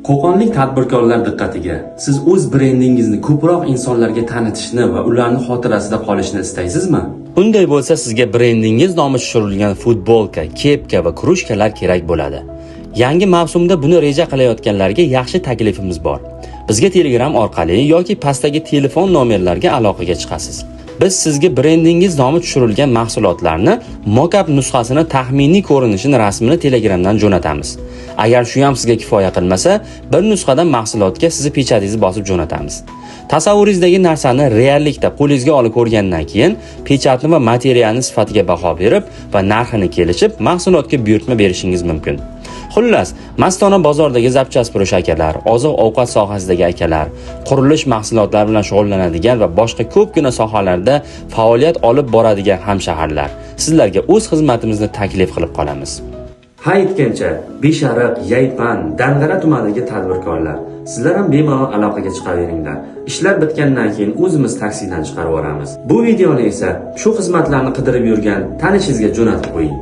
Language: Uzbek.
Qo'qonlik tadbirkorlar diqqatiga. Siz o'z brendingizni ko'proq insonlarga tanitishni va ularning xotirasida qolishni istaysizmi? Unday bo'lsa, sizga brendingiz nomi tushirilgan futbolka, kepka va krushkalar kerak bo'ladi. Yangi mavsumda buni reja qilayotganlarga yaxshi taklifimiz bor. Bizga Telegram orqali yoki pastdagi telefon nomerlariga aloqaga chiqasiz. Biz sizga brendingiz nomi tushirilgan mahsulotlarni mock-up nusxasini taxminiy ko'rinishini rasmini Telegramdan jo'natamiz. Agar shu ham sizga kifoya qilmasa, bir nusxadan mahsulotga sizni pechatingizni bosib jo'natamiz. Tasavvuringizdagi narsani reallikda qo'lingizga olib ko'rgandan keyin pechatni va materialni sifatiga baho berib va narxini kelishib mahsulotga buyurtma berishingiz mumkin. Xullas, Mastona bozordagi zapchastfurush akalar, oziq-ovqat sohasidagi akalar, qurilish mahsulotlari bilan shug'ullanadigan va boshqa ko'pgina sohalarda faoliyat olib boradigan hamshaharlar sizlarga o'z xizmatimizni taklif qilib qolamiz. Ha aytgancha, Beshariq, Yaypan, Dang'ara tumanidagi tadbirkorlar, sizlar ham bemalol aloqaga chiqaveringlar. Ishlar bitgandan keyin o'zimiz taksidan chiqarib yuboramiz. Bu videoni esa shu xizmatlarni qidirib yurgan tanishingizga jo'natib qo'ying.